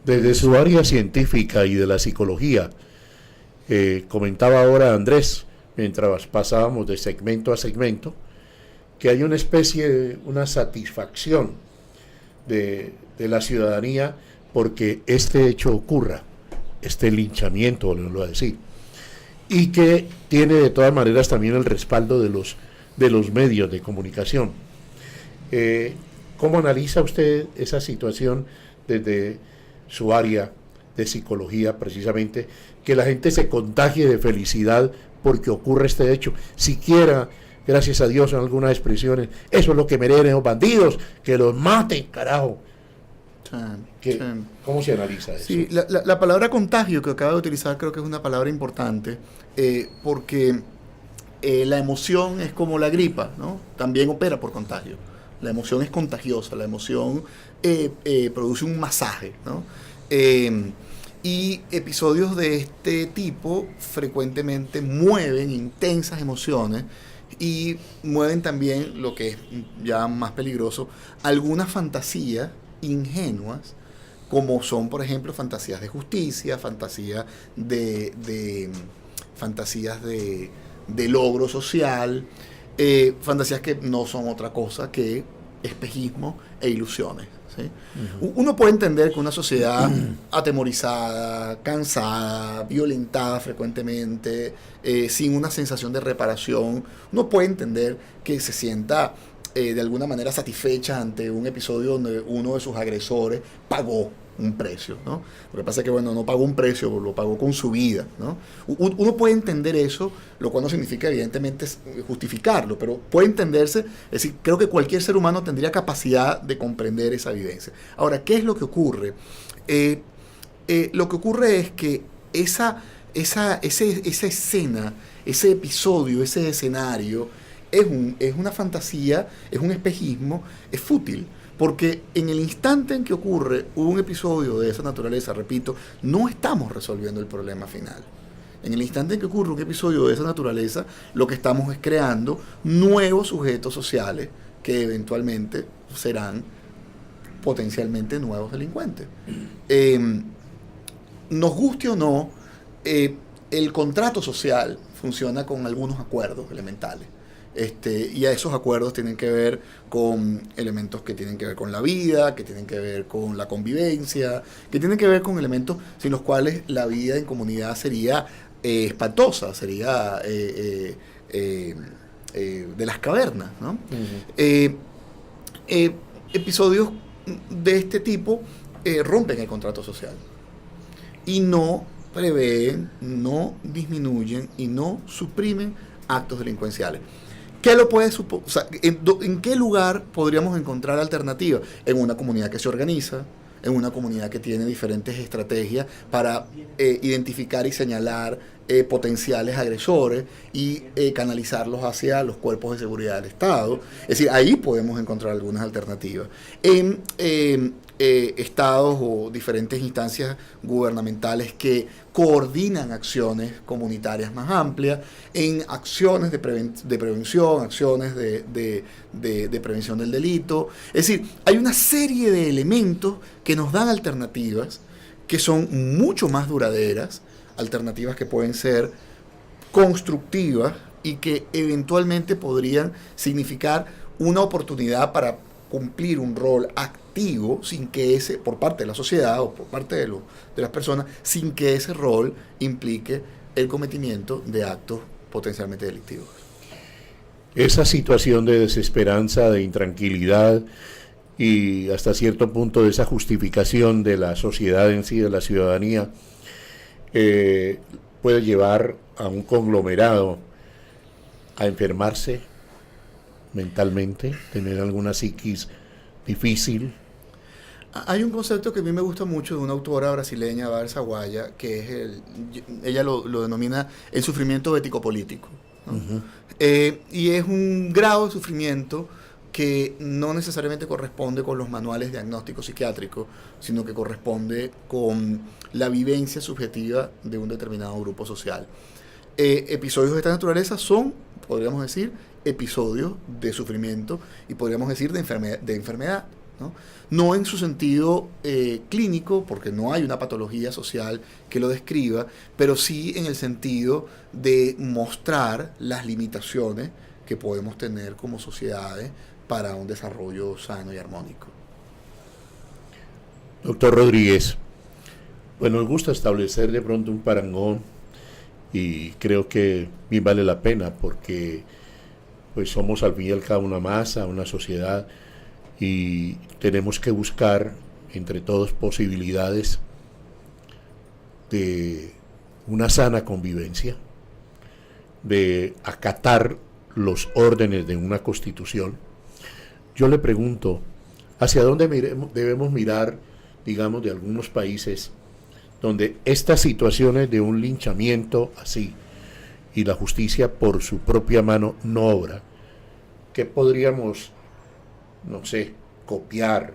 Desde su área científica y de la psicología, comentaba ahora Andrés, mientras pasábamos de segmento a segmento, que hay una especie, una satisfacción de la ciudadanía porque este hecho ocurra, este linchamiento, lo a decir, y que tiene de todas maneras también el respaldo de los medios de comunicación. ¿Cómo analiza usted esa situación desde su área de psicología, precisamente, que la gente se contagie de felicidad porque ocurre este hecho? Siquiera, gracias a Dios, en algunas expresiones, eso es lo que merecen los bandidos, que los maten, carajo. ¿Cómo se analiza eso? Sí, la palabra contagio que acaba de utilizar creo que es una palabra importante, porque la emoción es como la gripa, ¿no? También opera por contagio. La emoción es contagiosa, la emoción produce un masaje, ¿no? Y episodios de este tipo frecuentemente mueven intensas emociones y mueven también, lo que es ya más peligroso, algunas fantasías ingenuas, como son, por ejemplo, fantasías de justicia, fantasías fantasías de logro social, fantasías que no son otra cosa que espejismo e ilusiones, ¿sí? Uno puede entender que una sociedad atemorizada, cansada, violentada frecuentemente, sin una sensación de reparación, uno puede entender que se sienta de alguna manera satisfecha ante un episodio donde uno de sus agresores pagó un precio, ¿no? Lo que pasa es que, bueno, no pagó un precio, lo pagó con su vida, ¿no? Uno puede entender eso, lo cual no significa, evidentemente, justificarlo, pero puede entenderse, es decir, creo que cualquier ser humano tendría capacidad de comprender esa evidencia. Ahora, ¿qué es lo que ocurre? Lo que ocurre es que esa escena, ese episodio, ese escenario, es una fantasía, es un espejismo, es fútil. Porque en el instante en que ocurre un episodio de esa naturaleza, repito, no estamos resolviendo el problema final. En el instante en que ocurre un episodio de esa naturaleza, lo que estamos es creando nuevos sujetos sociales que eventualmente serán potencialmente nuevos delincuentes. Nos guste o no, el contrato social funciona con algunos acuerdos elementales. Y a esos acuerdos tienen que ver con elementos que tienen que ver con la vida, que tienen que ver con la convivencia, que tienen que ver con elementos sin los cuales la vida en comunidad sería espantosa, sería de las cavernas, ¿no? Episodios de este tipo rompen el contrato social y no prevén, no disminuyen y no suprimen actos delincuenciales. ¿Qué lo puede suponer? O sea, ¿en qué lugar podríamos encontrar alternativas? En una comunidad que se organiza, en una comunidad que tiene diferentes estrategias para identificar y señalar potenciales agresores y canalizarlos hacia los cuerpos de seguridad del Estado. Es decir, ahí podemos encontrar algunas alternativas. En estados o diferentes instancias gubernamentales que coordinan acciones comunitarias más amplias, en acciones de prevención, acciones de prevención del delito. Es decir, hay una serie de elementos que nos dan alternativas que son mucho más duraderas, alternativas que pueden ser constructivas y que eventualmente podrían significar una oportunidad para cumplir un rol activo sin que por parte de la sociedad o por parte de las personas, sin que ese rol implique el cometimiento de actos potencialmente delictivos. Esa situación de desesperanza, de intranquilidad y hasta cierto punto de esa justificación de la sociedad en sí, de la ciudadanía, puede llevar a un conglomerado a enfermarse mentalmente, tener alguna psiquis difícil. Hay un concepto que a mí me gusta mucho de una autora brasileña, Bárbara Saguaya, que es ella lo denomina el sufrimiento ético-político, ¿no? Uh-huh. Y es un grado de sufrimiento que no necesariamente corresponde con los manuales diagnósticos psiquiátricos, sino que corresponde con la vivencia subjetiva de un determinado grupo social. Episodios de esta naturaleza son, podríamos decir, episodios de sufrimiento y podríamos decir de enfermedad, ¿no? ¿no? No en su sentido clínico, porque no hay una patología social que lo describa, pero sí en el sentido de mostrar las limitaciones que podemos tener como sociedades para un desarrollo sano y armónico. Doctor Rodríguez, bueno, nos gusta establecer de pronto un parangón y creo que bien vale la pena porque pues somos al fin y al cabo una masa, una sociedad y tenemos que buscar entre todos posibilidades de una sana convivencia, de acatar los órdenes de una constitución. Yo le pregunto, ¿hacia dónde debemos mirar, digamos, de algunos países donde estas situaciones de un linchamiento así y la justicia por su propia mano no obra? ¿Qué podríamos, no sé, copiar,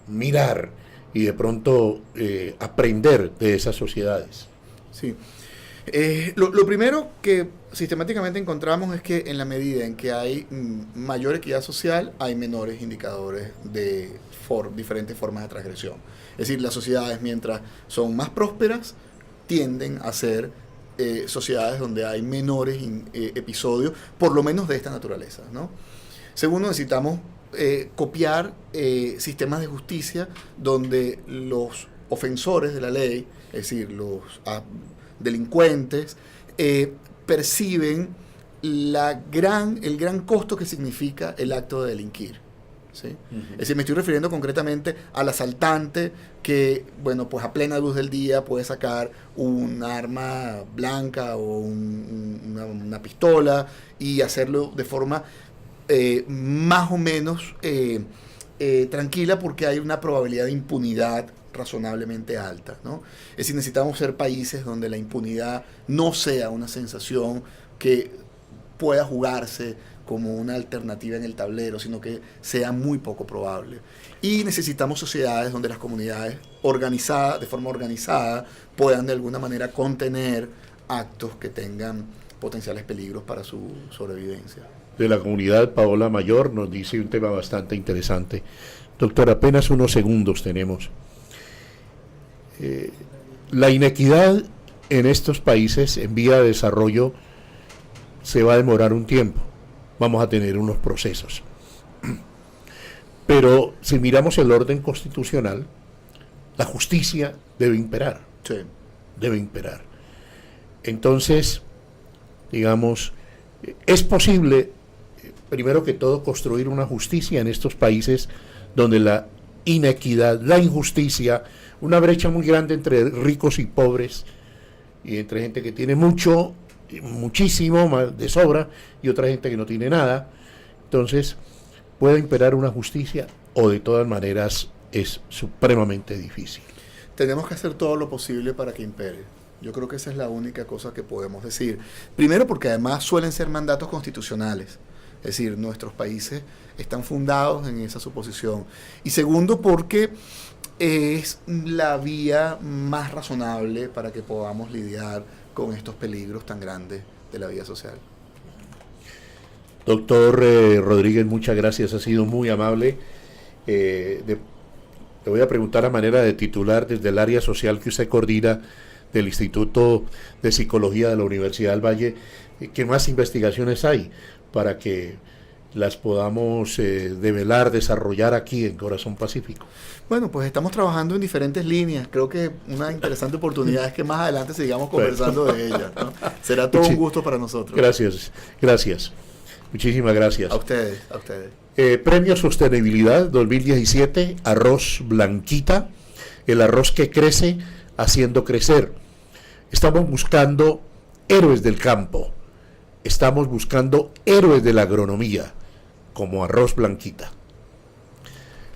mirar y de pronto aprender de esas sociedades? Sí. Lo primero que sistemáticamente encontramos es que en la medida en que hay mayor equidad social, hay menores indicadores de diferentes formas de transgresión. Es decir, las sociedades, mientras son más prósperas, tienden a ser sociedades donde hay menores episodios, por lo menos de esta naturaleza, ¿no? Segundo, necesitamos copiar sistemas de justicia donde los ofensores de la ley, es decir, los delincuentes, perciben el gran costo que significa el acto de delinquir, ¿sí? Es decir, me estoy refiriendo concretamente al asaltante que, bueno, pues a plena luz del día puede sacar un arma blanca o una pistola y hacerlo de forma más o menos tranquila porque hay una probabilidad de impunidad razonablemente alta, ¿no? Es decir, necesitamos ser países donde la impunidad no sea una sensación que pueda jugarse como una alternativa en el tablero, sino que sea muy poco probable. Y necesitamos sociedades donde las comunidades organizadas, de forma organizada, puedan de alguna manera contener actos que tengan potenciales peligros para su sobrevivencia. De la comunidad, Paola Mayor nos dice un tema bastante interesante. Doctor, apenas unos segundos tenemos. La inequidad en estos países en vía de desarrollo se va a demorar un tiempo. Vamos a tener unos procesos. Pero si miramos el orden constitucional, la justicia debe imperar. Sí. Debe imperar. Entonces, digamos, es posible, primero que todo, construir una justicia en estos países donde la inequidad, la injusticia, una brecha muy grande entre ricos y pobres, y entre gente que tiene mucho, muchísimo, más de sobra, y otra gente que no tiene nada. Entonces, puede imperar una justicia, o de todas maneras es supremamente difícil. Tenemos que hacer todo lo posible para que impere. Yo creo que esa es la única cosa que podemos decir. Primero porque además suelen ser mandatos constitucionales. Es decir, nuestros países están fundados en esa suposición. Y segundo porque es la vía más razonable para que podamos lidiar con estos peligros tan grandes de la vida social. Doctor Rodríguez, muchas gracias, ha sido muy amable. Le voy a preguntar a manera de titular desde el área social que usted coordina del Instituto de Psicología de la Universidad del Valle, ¿qué más investigaciones hay para que las podamos develar, desarrollar aquí en Corazón Pacífico? Bueno, pues estamos trabajando en diferentes líneas. Creo que una interesante oportunidad es que más adelante sigamos conversando de ellas, ¿no? Será todo un gusto para nosotros. Gracias. Muchísimas gracias. A ustedes, a ustedes. Premio Sostenibilidad 2017, Arroz Blanquita, el arroz que crece haciendo crecer. Estamos buscando héroes del campo, estamos buscando héroes de la agronomía, como Arroz Blanquita.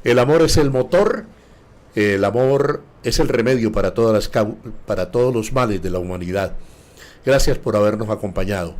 El amor es el motor, el amor es el remedio para todos los males de la humanidad. Gracias por habernos acompañado.